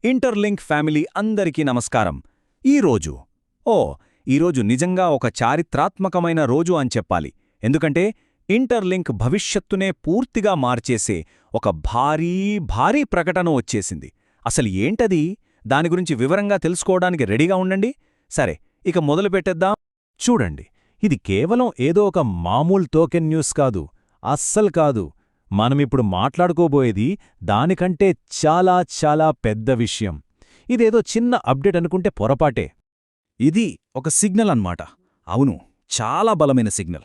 Interlink family అందరికీ నమస్కారం. ఈరోజు నిజంగా ఒక చారిత్రాత్మకమైన రోజు అని చెప్పాలి. ఎందుకంటే ఇంటర్లింక్ భవిష్యత్తునే పూర్తిగా మార్చేసే ఒక భారీ ప్రకటన వచ్చేసింది. అసలు ఏంటది? దాని గురించి వివరంగా తెలుసుకోవడానికి రెడీగా ఉండండి. సరే, ఇక మొదలుపెట్టేద్దాం. చూడండి, ఇది కేవలం ఏదో ఒక మామూలు టోకెన్ న్యూస్ కాదు, అస్సలు కాదు. మనమిప్పుడు మాట్లాడుకోబోయేది దానికంటే చాలా పెద్ద విషయం. ఇదేదో చిన్న అప్డేట్ అనుకుంటే పొరపాటే. ఇది ఒక సిగ్నల్ అన్నమాట. అవును, చాలా బలమైన సిగ్నల్.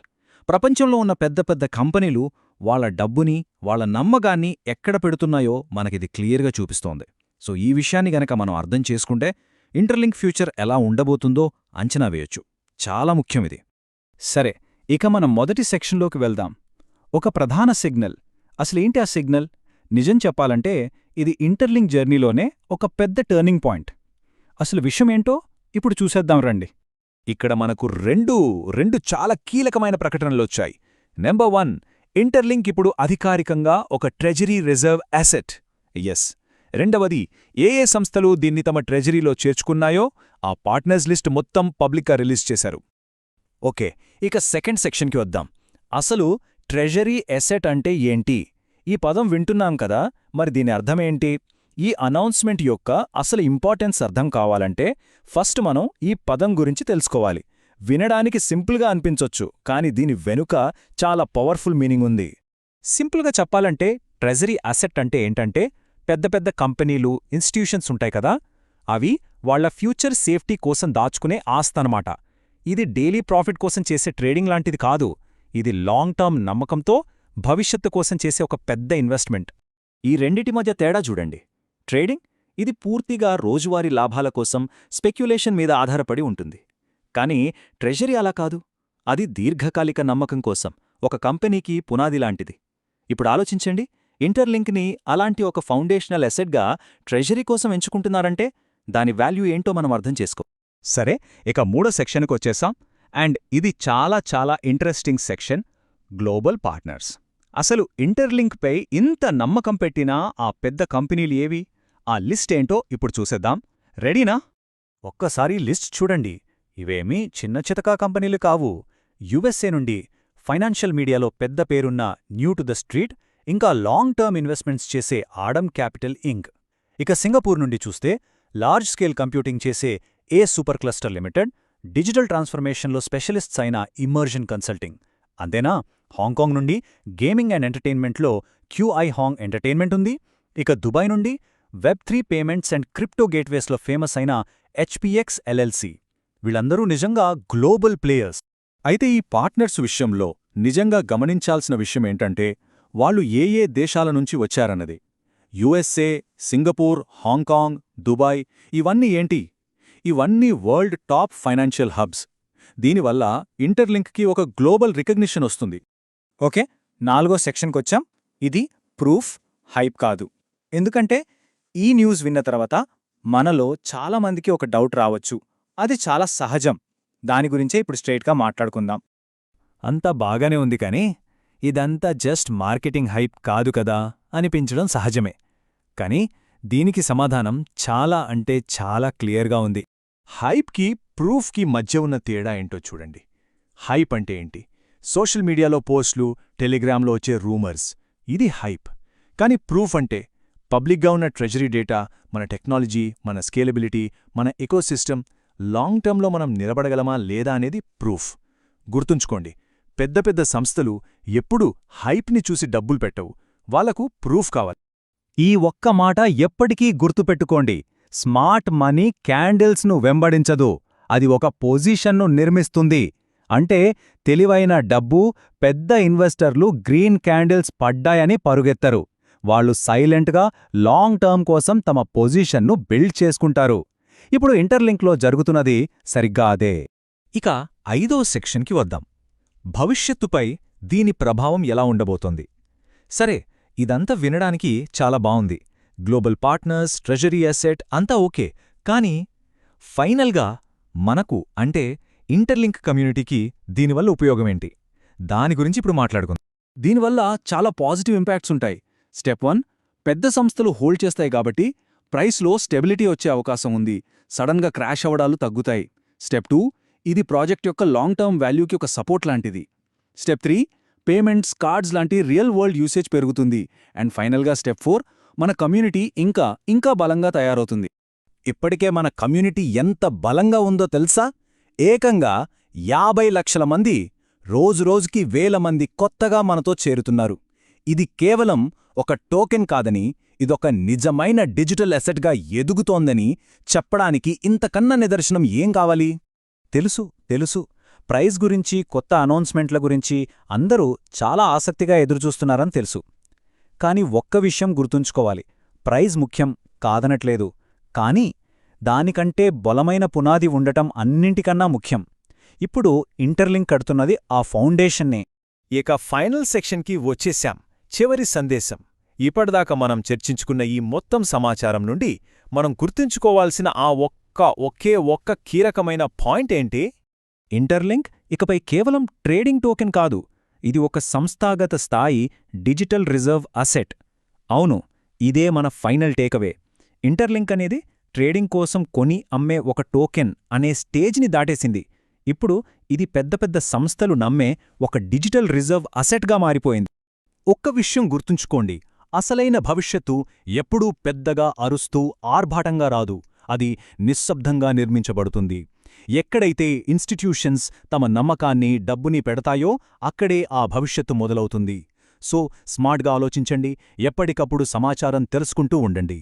ప్రపంచంలో ఉన్న పెద్ద కంపెనీలు వాళ్ళ డబ్బుని, వాళ్ళ నమ్మకాన్ని ఎక్కడ పెడుతున్నాయో మనకిది క్లియర్గా చూపిస్తోంది. సో ఈ విషయాన్ని గనక మనం అర్థం చేసుకుంటే ఇంటర్లింక్ ఫ్యూచర్ ఎలా ఉండబోతుందో అంచనా వేయొచ్చు. చాలా ముఖ్యమిది. సరే, ఇక మనం మొదటి సెక్షన్లోకి వెళ్దాం. ఒక ప్రధాన సిగ్నల్. అసలేంటి ఆ సిగ్నల్? నిజం చెప్పాలంటే ఇది ఇంటర్లింక్ జర్నీలోనే ఒక పెద్ద టర్నింగ్ పాయింట్. అసలు విషయమేంటో ఇప్పుడు చూసేద్దాం రండి. ఇక్కడ మనకు రెండు చాలా కీలకమైన ప్రకటనలొచ్చాయి. నెంబర్ 1, ఇంటర్లింక్ ఇప్పుడు అధికారికంగా ఒక ట్రెజరీ రిజర్వ్ అసెట్. ఎస్. రెండవది, ఏ సంస్థలు దీన్ని తమ ట్రెజరీలో చేర్చుకున్నాయో ఆ పార్ట్నర్స్ లిస్ట్ మొత్తం పబ్లిక్గా రిలీజ్ చేశారు. ఓకే, ఇక సెకండ్ సెక్షన్కి వద్దాం. అసలు ట్రెజరీ అసెట్ అంటే ఏంటి? ఈ పదం వింటున్నాం కదా, మరి దీని అర్థమేంటి? ఈ అనౌన్స్మెంట్ యొక్క అసలు ఇంపార్టెన్స్ అర్థం కావాలంటే ఫస్ట్ మనం ఈ పదం గురించి తెలుసుకోవాలి. వినడానికి సింపుల్గా అనిపించొచ్చు, కానీ దీని వెనుక చాలా పవర్ఫుల్ మీనింగ్ ఉంది. సింపుల్గా చెప్పాలంటే ట్రెజరీ అసెట్ అంటే ఏంటంటే పెద్ద కంపెనీలు, ఇన్స్టిట్యూషన్స్ ఉంటాయి కదా, అవి వాళ్ల ఫ్యూచర్ సేఫ్టీ కోసం దాచుకునే ఆస్తనమాట. ఇది డైలీ ప్రాఫిట్ కోసం చేసే ట్రేడింగ్ లాంటిది కాదు. ఇది లాంగ్ టర్మ్ నమ్మకంతో భవిష్యత్తు కోసం చేసే ఒక పెద్ద ఇన్వెస్ట్మెంట్. ఈ రెండిటి మధ్య తేడా చూడండి. ట్రేడింగ్ ఇది పూర్తిగా రోజువారీ లాభాల కోసం స్పెక్యులేషన్ మీద ఆధారపడి ఉంటుంది. కానీ ట్రెజరీ అలా కాదు. అది దీర్ఘకాలిక నమ్మకం కోసం ఒక కంపెనీకి పునాది లాంటిది. ఇప్పుడు ఆలోచించండి, ఇంటర్లింక్ని అలాంటి ఒక ఫౌండేషనల్ అసెట్గా ట్రెజరీ కోసం ఎంచుకుంటున్నారంటే దాని వాల్యూ ఏంటో మనం అర్థం చేసుకో. సరే, ఇక మూడో సెక్షన్కి వచ్చేసాం. అండ్ ఇది చాలా ఇంట్రెస్టింగ్ సెక్షన్, గ్లోబల్ పార్ట్నర్స్. అసలు ఇంటర్లింక్పై ఇంత నమ్మకం పెట్టినా ఆ పెద్ద కంపెనీలు ఏవి? ఆ లిస్ట్ ఏంటో ఇప్పుడు చూసేద్దాం. రెడీనా? ఒక్కసారి లిస్ట్ చూడండి. ఇవేమీ చిన్నచితకా కంపెనీలు కావు. యుఎస్ఏ నుండి ఫైనాన్షియల్ మీడియాలో పెద్ద పేరున్న న్యూ టు ద స్ట్రీట్, ఇంకా లాంగ్ టర్మ్ ఇన్వెస్ట్మెంట్స్ చేసే ఆడమ్ క్యాపిటల్ ఇంక్. ఇక సింగపూర్ నుండి చూస్తే లార్జ్ స్కేల్ కంప్యూటింగ్ చేసే a super cluster limited, digital ట్రాన్స్ఫర్మేషన్లో స్పెషలిస్ట్స్ అయిన ఇమ్మర్జన్ కన్సల్టింగ్. అంతేనా, హాంకాంగ్ నుండి గేమింగ్ అండ్ ఎంటర్టైన్మెంట్లో క్యూఐ హాంగ్ ఎంటర్టైన్మెంట్ ఉంది. ఇక దుబాయ్ నుండి వెబ్3 పేమెంట్స్ అండ్ క్రిప్టో గేట్వేస్లో ఫేమస్ అయిన హెచ్పిఎక్స్ ఎల్ఎల్సి. వీళ్ళందరూ నిజంగా గ్లోబల్ ప్లేయర్స్. అయితే ఈ పార్ట్నర్స్ విషయంలో నిజంగా గమనించాల్సిన విషయమేంటంటే వాళ్ళు ఏ దేశాల నుంచి వచ్చారన్నది. యుఎస్ఏ, సింగపూర్, హాంకాంగ్, దుబాయ్ ఇవన్నీ ఏంటి? ఇవన్నీ వరల్డ్ టాప్ ఫైనాన్షియల్ హబ్స్. దీనివల్ల ఇంటర్లింక్కి ఒక గ్లోబల్ రికగ్నిషన్ వస్తుంది. ఓకే, నాలుగో సెక్షన్కొచ్చాం. ఇది ప్రూఫ్, హైప్ కాదు. ఎందుకంటే ఈ న్యూస్ విన్న తర్వాత మనలో చాలామందికి ఒక డౌట్ రావచ్చు. అది చాలా సహజం. దాని గురించే ఇప్పుడు స్ట్రైట్గా మాట్లాడుకుందాం. అంతా బాగానే ఉంది, కానీ ఇదంతా జస్ట్ మార్కెటింగ్ హైప్ కాదు కదా అనిపించడం సహజమే. కానీ దీనికి సమాధానం చాలా క్లియర్గా ఉంది. హైప్కి, ప్రూఫ్కి మధ్య ఉన్న తేడా ఏంటో చూడండి. హైప్ అంటే ఏంటి? సోషల్ మీడియాలో పోస్టులు, టెలిగ్రామ్లో వచ్చే రూమర్స్, ఇది హైప్. కానీ ప్రూఫ్ అంటే పబ్లిక్గా ఉన్న ట్రెజరీ డేటా, మన టెక్నాలజీ, మన స్కేలబిలిటీ, మన ఎకోసిస్టమ్, లాంగ్ టర్మ్లో మనం నిలబడగలమా లేదా అనేది ప్రూఫ్. గుర్తుంచుకోండి, పెద్ద సంస్థలు ఎప్పుడూ హైప్ని చూసి డబ్బులు పెట్టవు. వాళ్లకు ప్రూఫ్ కావాలి. ఈ ఒక్క మాట ఎప్పటికీ గుర్తుపెట్టుకోండి. స్మార్ట్ మనీ క్యాండిల్స్ను వెంబడించదు, అది ఒక పొజిషన్ను నిర్మిస్తుంది. అంటే తెలివైన డబ్బు, పెద్ద ఇన్వెస్టర్లు గ్రీన్ క్యాండిల్స్ పడ్డాయని పరుగెత్తరు. వాళ్ళు సైలెంట్గా లాంగ్ టర్మ్ కోసం తమ పొజిషన్ను బిల్డ్ చేసుకుంటారు. ఇప్పుడు ఇంటర్లింక్లో జరుగుతున్నది సరిగ్గా అదే. ఇక ఐదో సెక్షన్కి వద్దాం. భవిష్యత్తుపై దీని ప్రభావం ఎలా ఉండబోతోంది? సరే, ఇదంతా వినడానికి చాలా బావుంది. గ్లోబల్ పార్ట్నర్స్, ట్రెజరీ అసెట్ అంతా ఓకే. కానీ ఫైనల్గా మనకు అంటే ఇంటర్లింక్ కమ్యూనిటీకి దీనివల్ల ఉపయోగమేంటి? దాని గురించి ఇప్పుడు మాట్లాడుకుందాం. దీనివల్ల చాలా పాజిటివ్ ఇంపాక్ట్స్ ఉంటాయి. స్టెప్ 1, పెద్ద సంస్థలు హోల్డ్ చేస్తాయి కాబట్టి ప్రైస్లో స్టెబిలిటీ వచ్చే అవకాశం ఉంది. సడన్గా క్రాష్ అవ్వడాలు తగ్గుతాయి. స్టెప్ 2, ఇది ప్రాజెక్ట్ యొక్క లాంగ్ టర్మ్ వాల్యూకి ఒక సపోర్ట్ లాంటిది. స్టెప్ 3, పేమెంట్స్, కార్డ్స్ లాంటి రియల్ వరల్డ్ యూసేజ్ పెరుగుతుంది. అండ్ ఫైనల్గా స్టెప్ 4, మన కమ్యూనిటీ ఇంకా బలంగా తయారవుతుంది. ఇప్పటికే మన కమ్యూనిటీ ఎంత బలంగా ఉందో తెలుసా? ఏకంగా 50 లక్షల మంది, రోజురోజుకి వేల మంది కొత్తగా మనతో చేరుతున్నారు. ఇది కేవలం ఒక టోకెన్ కాదని, ఇదొక నిజమైన డిజిటల్ అసెట్గా ఎదుగుతోందని చెప్పడానికి ఇంతకన్నా నిదర్శనం ఏం కావాలి? తెలుసు. ప్రైజ్ గురించి, కొత్త అనౌన్స్మెంట్ల గురించి అందరూ చాలా ఆసక్తిగా ఎదురుచూస్తున్నారని తెలుసు. కాని ఒక్క విషయం గుర్తుంచుకోవాలి. ప్రైజ్ ముఖ్యం కాదనట్లేదు, కానీ దానికంటే బలమైన పునాది ఉండటం అన్నింటికన్నా ముఖ్యం. ఇప్పుడు ఇంటర్లింక్ కడుతున్నది ఆ ఫౌండేషన్నే. ఇక ఫైనల్ సెక్షన్కి వచ్చేశాం. చివరి సందేశం. ఇప్పటిదాకా మనం చర్చించుకున్న ఈ మొత్తం సమాచారం నుండి మనం గుర్తుంచుకోవాల్సిన ఒకే ఒక్క కీలకమైన పాయింట్ ఏంటి? ఇంటర్లింక్ ఇకపై కేవలం ట్రేడింగ్ టోకెన్ కాదు, ఇది ఒక సంస్థాగత స్థాయి డిజిటల్ రిజర్వ్ అసెట్. అవును, ఇదే మన ఫైనల్ టేకవే. ఇంటర్లింక్ అనేది ట్రేడింగ్ కోసం కొని అమ్మే ఒక టోకెన్ అనే స్టేజ్ని దాటేసింది. ఇప్పుడు ఇది పెద్ద పెద్ద సంస్థలు నమ్మే ఒక డిజిటల్ రిజర్వ్ అసెట్గా మారిపోయింది. ఒక్క విషయం గుర్తుంచుకోండి, అసలైన భవిష్యత్తు ఎప్పుడూ పెద్దగా అరుస్తూ ఆర్భాటంగా రాదు. అది నిశ్శబ్దంగా నిర్మించబడుతుంది. ఎక్కడైతే ఇన్స్టిట్యూషన్స్ తమ నమ్మకాన్ని, డబ్బుని పెడతాయో అక్కడే ఆ భవిష్యత్తు మొదలవుతుంది. సో స్మార్ట్గా ఆలోచించండి, ఎప్పటికప్పుడు సమాచారం తెలుసుకుంటూ ఉండండి.